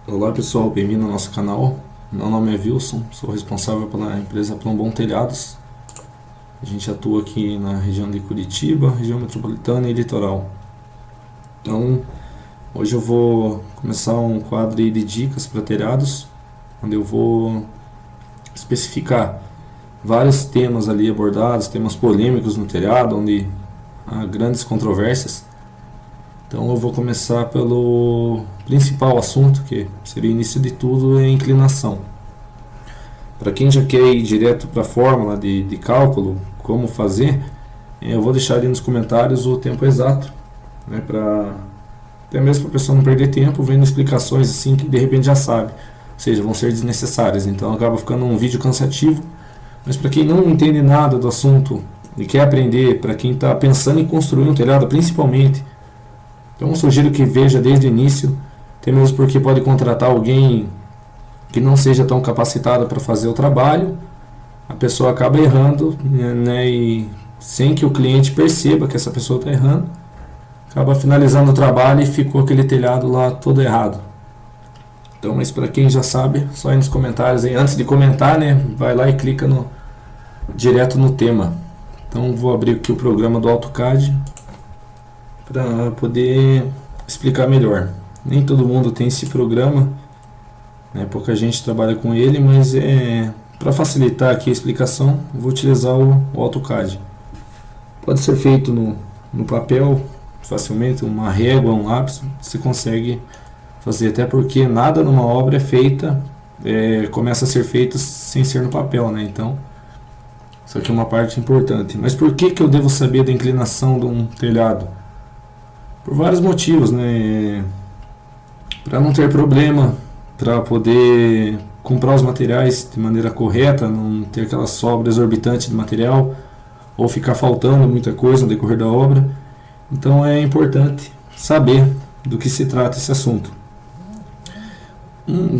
Olá pessoal, bem-vindo ao nosso canal. Meu nome é Wilson, sou responsável pela empresa Plombon Telhados. A gente atua aqui na região de Curitiba, região metropolitana e litoral. Então, hoje eu vou começar um quadro aí de dicas para telhados, onde eu vou especificar vários temas ali abordados, temas polêmicos no telhado, onde há grandes controvérsias. Então eu vou começar pelo principal assunto, que seria o início de tudo, é a inclinação. Para quem já quer ir direto para a fórmula de cálculo, como fazer, eu vou deixar ali nos comentários o tempo exato, né, até mesmo para a pessoa não perder tempo vendo explicações assim que de repente já sabe, ou seja, vão ser desnecessárias, então acaba ficando um vídeo cansativo. Mas para quem não entende nada do assunto e quer aprender, para quem está pensando em construir um telhado principalmente, então eu sugiro que veja desde o início, até mesmo porque pode contratar alguém que não seja tão capacitado para fazer o trabalho, a pessoa acaba errando, né, e sem que o cliente perceba que essa pessoa está errando, acaba finalizando o trabalho e ficou aquele telhado lá todo errado. Então, mas para quem já sabe, só aí nos comentários aí, antes de comentar, né, vai lá e clica direto no tema. Então vou abrir aqui o programa do AutoCAD para poder explicar melhor. Nem todo mundo tem esse programa, né, pouca gente trabalha com ele, mas para facilitar aqui a explicação, vou utilizar o AutoCAD. Pode ser feito no papel facilmente, uma régua, um lápis, você consegue fazer, até porque nada numa obra é feita, começa a ser feito sem ser no papel, né? Então, isso aqui é uma parte importante. Mas por que eu devo saber da inclinação de um telhado? Por vários motivos, né? Para não ter problema, para poder comprar os materiais de maneira correta, não ter aquela sobra exorbitante de material ou ficar faltando muita coisa no decorrer da obra. Então é importante saber do que se trata esse assunto.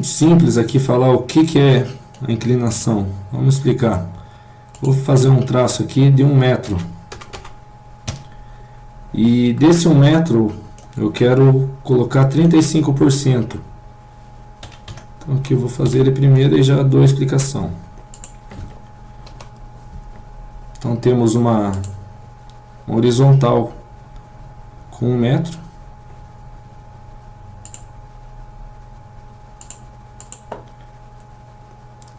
Simples aqui falar o que é a inclinação. Vamos explicar. Vou fazer um traço aqui de 1 metro. E desse 1 metro eu quero colocar 35%. Então aqui eu vou fazer ele primeiro e já dou a explicação. Então temos uma horizontal com 1 metro.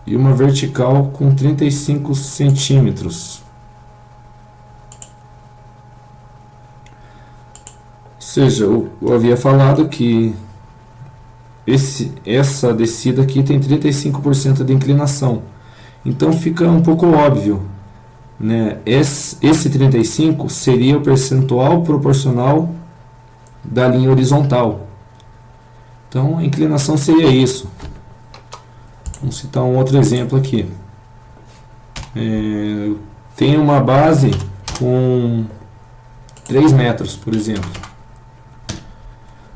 E uma vertical com 35 centímetros. Ou seja, eu havia falado que essa descida aqui tem 35% de inclinação. Então fica um pouco óbvio, né? Esse 35 seria o percentual proporcional da linha horizontal. Então a inclinação seria isso. Vamos citar um outro exemplo aqui. Tem uma base com 3 metros, por exemplo.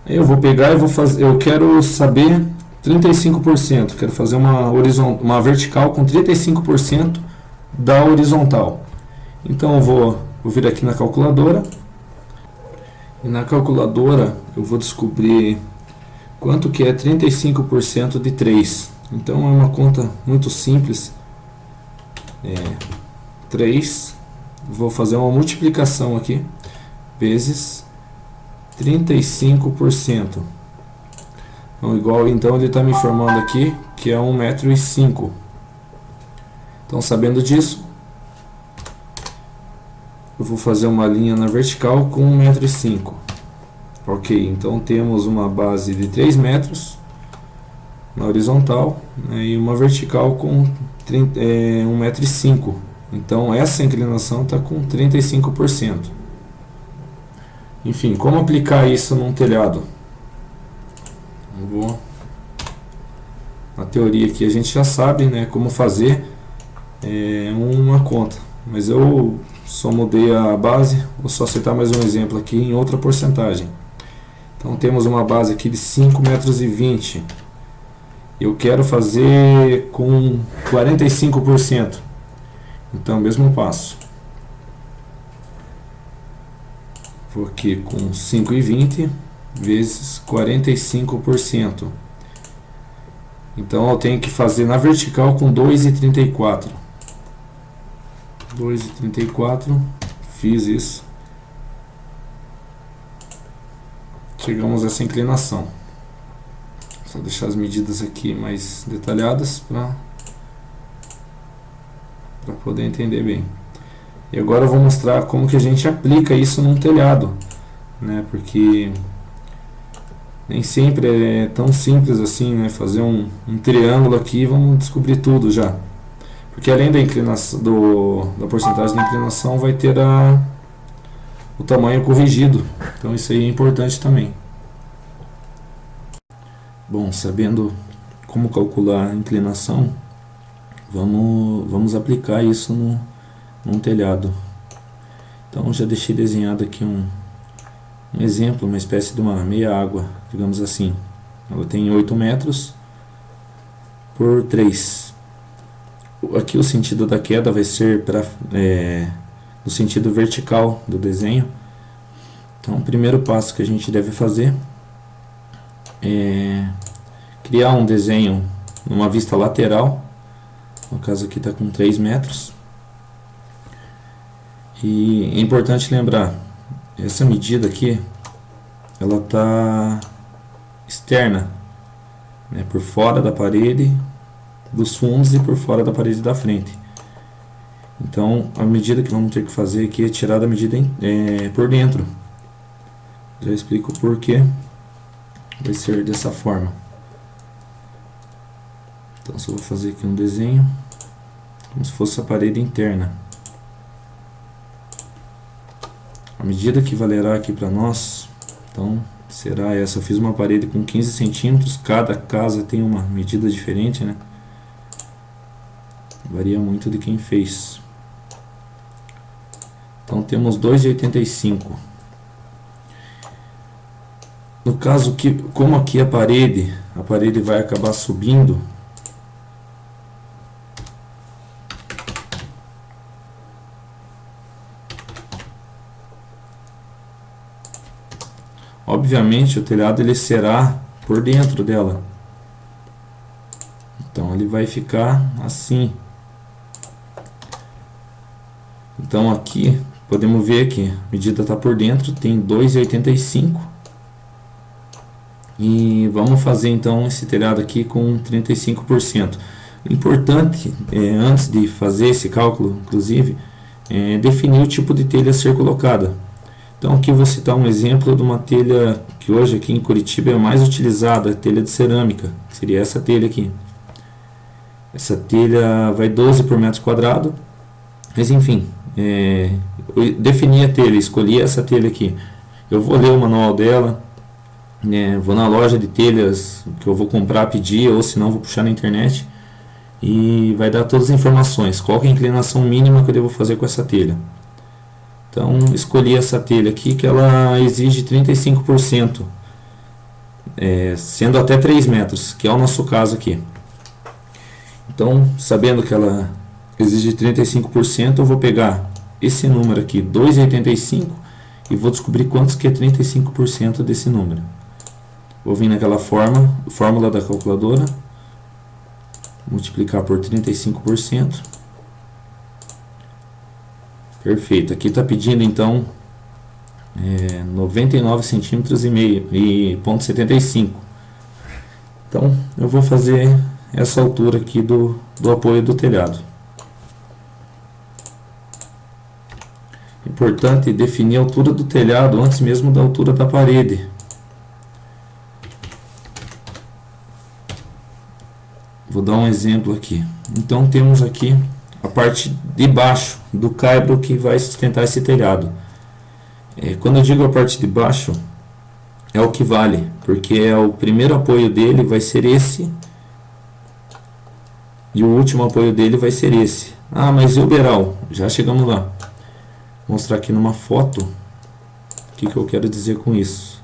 Eu vou pegar e vou fazer. Eu quero saber 35%. Quero fazer uma vertical com 35% da horizontal. Então eu vou vir aqui na calculadora. E na calculadora eu vou descobrir quanto que é 35% de 3. Então é uma conta muito simples. 3. Vou fazer uma multiplicação aqui. Vezes 35%. Então ele está me informando aqui que é 1,05 m. Então, sabendo disso, eu vou fazer uma linha na vertical com 1,05 m. Ok, então temos uma base de 3 metros na horizontal, né, e uma vertical com 1,05 m. Então essa inclinação está com 35%. Enfim, como aplicar isso num telhado? Na teoria aqui a gente já sabe, né, como fazer uma conta, mas eu só mudei a base, vou só citar mais um exemplo aqui em outra porcentagem. Então temos uma base aqui de 5,20 m. Eu quero fazer com 45%. Então mesmo passo. Vou aqui com 5,20 vezes 45%. Então eu tenho que fazer na vertical com 2,34. 2,34. Fiz isso. Chegamos a essa inclinação. Só deixar as medidas aqui mais detalhadas para poder entender bem. E agora eu vou mostrar como que a gente aplica isso num telhado, né? Porque nem sempre é tão simples assim, né? Fazer um triângulo aqui, vamos descobrir tudo já. Porque além da inclinação, da porcentagem de inclinação, vai ter o tamanho corrigido. Então isso aí é importante também. Bom, sabendo como calcular a inclinação, vamos aplicar isso num telhado. Então já deixei desenhado aqui um exemplo, uma espécie de uma meia água, digamos assim. Ela tem 8 metros por 3. Aqui o sentido da queda vai ser no sentido vertical do desenho. Então o primeiro passo que a gente deve fazer é criar um desenho numa vista lateral. No caso aqui está com 3 metros. E é importante lembrar, essa medida aqui, ela está externa, né, por fora da parede dos fundos e por fora da parede da frente. Então a medida que vamos ter que fazer aqui é tirar da medida por dentro. Já explico o porquê vai ser dessa forma. Então só vou fazer aqui um desenho como se fosse a parede interna. A medida que valerá aqui para nós, então será essa. Eu fiz uma parede com 15 centímetros, cada casa tem uma medida diferente, né? Varia muito de quem fez. Então temos 2,85. No caso que, como aqui a parede vai acabar subindo, obviamente o telhado ele será por dentro dela. Então ele vai ficar assim. Então aqui podemos ver que a medida está por dentro, tem 2,85. E vamos fazer então esse telhado aqui com 35%. Importante, antes de fazer esse cálculo, inclusive, definir o tipo de telha a ser colocada. Então aqui eu vou citar um exemplo de uma telha que hoje aqui em Curitiba é a mais utilizada, a telha de cerâmica, que seria essa telha aqui. Essa telha vai 12 por metro quadrado, mas enfim, eu defini a telha, escolhi essa telha aqui. Eu vou ler o manual dela, vou na loja de telhas que eu vou comprar, pedir, ou se não vou puxar na internet e vai dar todas as informações, qual que é a inclinação mínima que eu devo fazer com essa telha. Então escolhi essa telha aqui que ela exige 35%, sendo até 3 metros, que é o nosso caso aqui. Então, sabendo que ela exige 35%, eu vou pegar esse número aqui, 2,85, e vou descobrir quantos que é 35% desse número. Vou vir naquela fórmula da calculadora, multiplicar por 35%. Perfeito, aqui está pedindo então 99 centímetros e meio e 0,75. Então eu vou fazer essa altura aqui do apoio do telhado. Importante definir a altura do telhado antes mesmo da altura da parede. Vou dar um exemplo aqui. Então temos aqui a parte de baixo do caibro que vai sustentar esse telhado. Quando eu digo a parte de baixo, é o que vale, porque o primeiro apoio dele vai ser esse e o último apoio dele vai ser esse. Ah, mas e o beiral? Já chegamos lá. Vou mostrar aqui numa foto o que eu quero dizer com isso.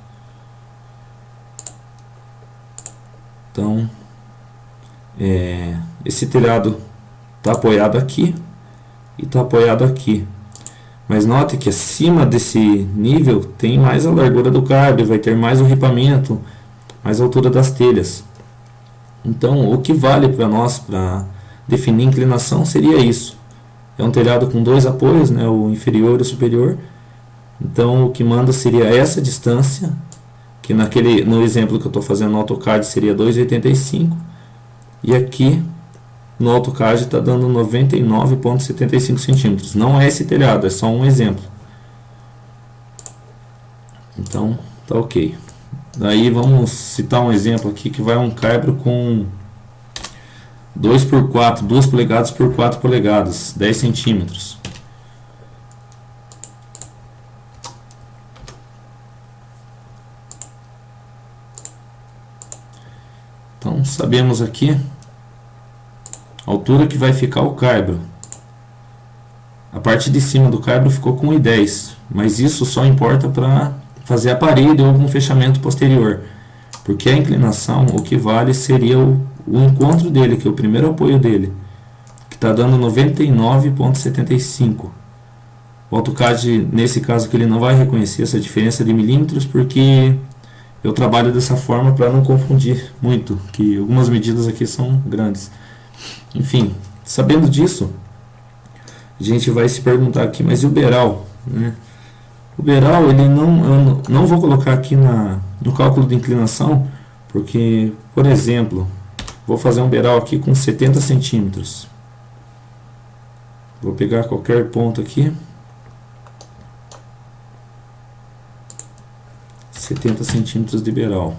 Então, esse telhado está apoiado aqui e está apoiado aqui. Mas note que acima desse nível tem mais a largura do caibro, vai ter mais o ripamento, mais a altura das telhas. Então, o que vale para nós para definir inclinação seria isso. É um telhado com dois apoios, né, o inferior e o superior. Então, o que manda seria essa distância, que no exemplo que eu estou fazendo no AutoCAD seria 2,85. E aqui no AutoCAD está dando 99,75 centímetros. Não é esse telhado, é só um exemplo. Então, tá ok. Daí vamos citar um exemplo aqui que vai um caibro com 2 por 4, 2 polegadas por 4 polegadas, 10 centímetros. Então sabemos aqui a altura que vai ficar o caibro. A parte de cima do caibro ficou com 1,10, mas isso só importa para fazer a parede ou algum fechamento posterior, porque a inclinação, o que vale seria o encontro dele, que é o primeiro apoio dele, que está dando 99,75. O AutoCAD, nesse caso aqui, ele não vai reconhecer essa diferença de milímetros, porque eu trabalho dessa forma para não confundir muito, que algumas medidas aqui são grandes. Enfim, sabendo disso, a gente vai se perguntar aqui, mas e o beiral, né? O beiral, eu não vou colocar aqui no cálculo de inclinação, porque, por exemplo, vou fazer um beiral aqui com 70 centímetros. Vou pegar qualquer ponto aqui. 70 centímetros de beiral.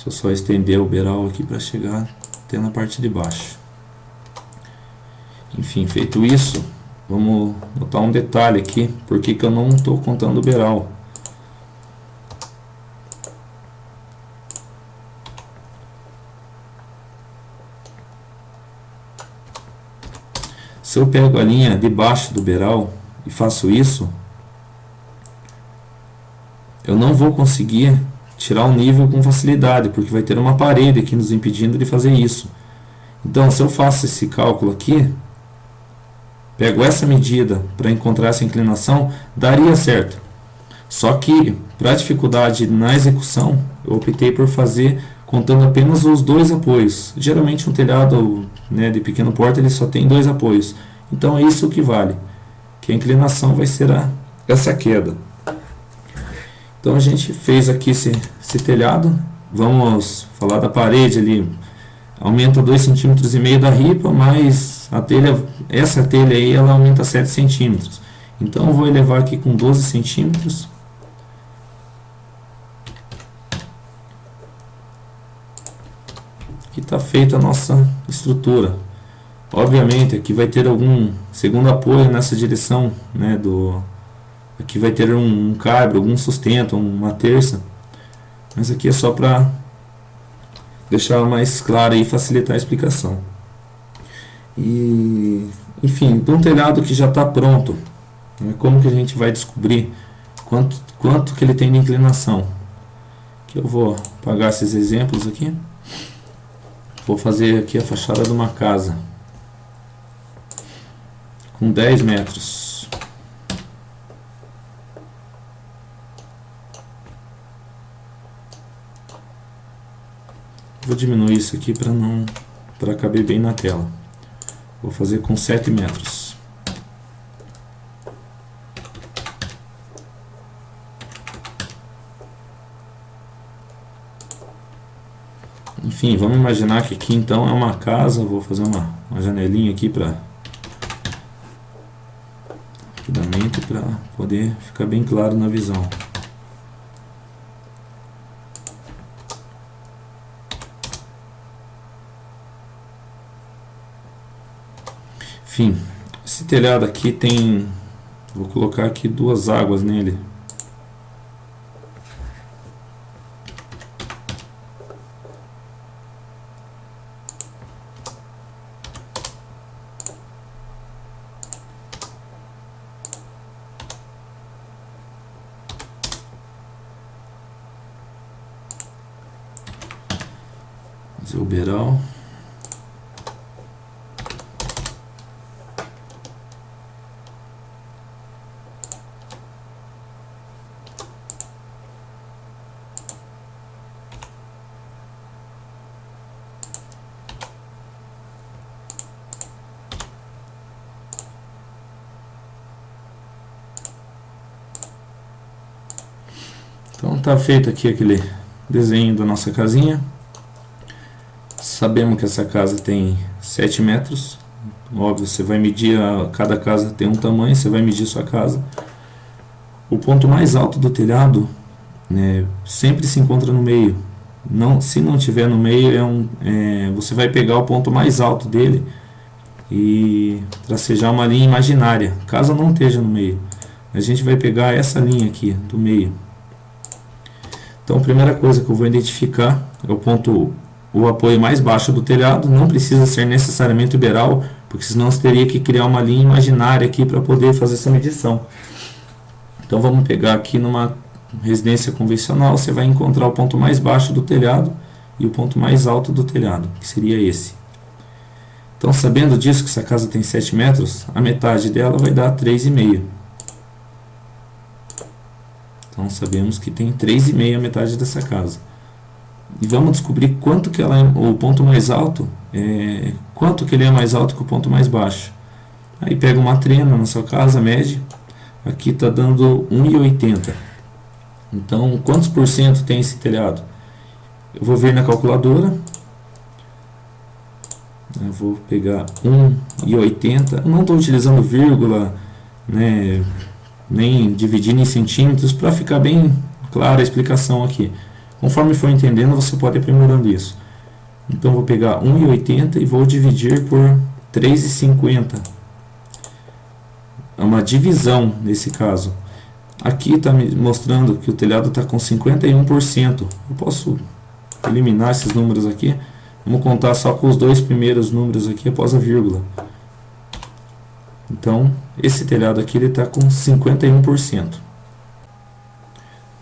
Deixa eu só estender o beiral aqui para chegar até na parte de baixo. Enfim, feito isso, vamos notar um detalhe aqui, porque que eu não estou contando o beiral. Se eu pego a linha de baixo do beiral e faço isso, eu não vou conseguir tirar o nível com facilidade, porque vai ter uma parede aqui nos impedindo de fazer isso. Então, se eu faço esse cálculo aqui, pego essa medida para encontrar essa inclinação, daria certo. Só que, para a dificuldade na execução, eu optei por fazer contando apenas os dois apoios. Geralmente um telhado, né, de pequeno porte ele só tem dois apoios. Então é isso que vale, que a inclinação vai ser essa queda. Então a gente fez aqui esse telhado. Vamos falar da parede ali. Aumenta 2,5 cm da ripa, mas essa telha aí ela aumenta 7 centímetros. Então eu vou elevar aqui com 12 centímetros. E está feita a nossa estrutura. Obviamente aqui vai ter algum segundo apoio nessa direção, né, aqui vai ter um caibro, algum sustento, uma terça, mas aqui é só para deixar mais claro e facilitar a explicação. E, enfim, de um telhado que já está pronto, né, como que a gente vai descobrir quanto que ele tem de inclinação? Que eu vou apagar esses exemplos aqui. Vou fazer aqui a fachada de uma casa com 10 metros. Vou diminuir isso aqui para caber bem na tela. Vou fazer com 7 metros. Enfim, vamos imaginar que aqui então é uma casa. Vou fazer uma janelinha aqui rapidamente para poder ficar bem claro na visão. Enfim, esse telhado aqui tem, vou colocar aqui duas águas nele. Fazer o beiral. Então tá feito aqui aquele desenho da nossa casinha. Sabemos que essa casa tem 7 metros. Óbvio, você vai medir, cada casa tem um tamanho, você vai medir sua casa. O ponto mais alto do telhado, né, sempre se encontra no meio. Não, se não tiver no meio, você vai pegar o ponto mais alto dele e tracejar uma linha imaginária, caso não esteja no meio. A gente vai pegar essa linha aqui do meio. Então a primeira coisa que eu vou identificar é o apoio mais baixo do telhado. Não precisa ser necessariamente o beiral, porque senão você teria que criar uma linha imaginária aqui para poder fazer essa medição. Então vamos pegar aqui numa residência convencional, você vai encontrar o ponto mais baixo do telhado e o ponto mais alto do telhado, que seria esse. Então, sabendo disso, que essa casa tem 7 metros, a metade dela vai dar 3,5. Então sabemos que tem 3,5 a metade dessa casa. E vamos descobrir quanto que ela é, o ponto mais alto, quanto que ele é mais alto que o ponto mais baixo. Aí pega uma trena na sua casa, mede. Aqui está dando 1,80. Então, quantos por cento tem esse telhado? Eu vou ver na calculadora. Eu vou pegar 1,80. Eu não estou utilizando vírgula, né, nem dividindo em centímetros, para ficar bem clara a explicação aqui. Conforme for entendendo, você pode ir aprimorando isso. Então, eu vou pegar 1,80 e vou dividir por 3,50. É uma divisão nesse caso. Aqui está me mostrando que o telhado está com 51%. Eu posso eliminar esses números aqui. Vamos contar só com os dois primeiros números aqui após a vírgula. Então, esse telhado aqui está com 51%.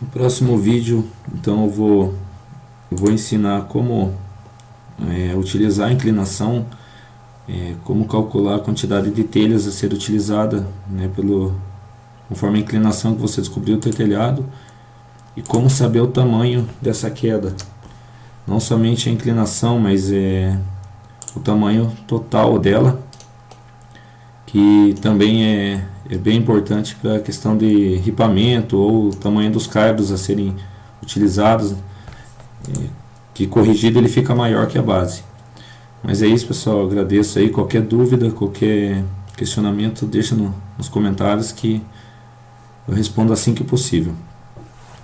No próximo vídeo, então, eu vou ensinar como utilizar a inclinação, como calcular a quantidade de telhas a ser utilizada, né, conforme a inclinação que você descobriu o teu telhado, e como saber o tamanho dessa queda. Não somente a inclinação, mas o tamanho total dela, que também é bem importante para a questão de ripamento ou o tamanho dos cardos a serem utilizados, que corrigido ele fica maior que a base. Mas é isso, pessoal. Agradeço aí. Qualquer dúvida, qualquer questionamento, deixa nos comentários que eu respondo assim que possível.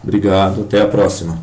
Obrigado, até a próxima.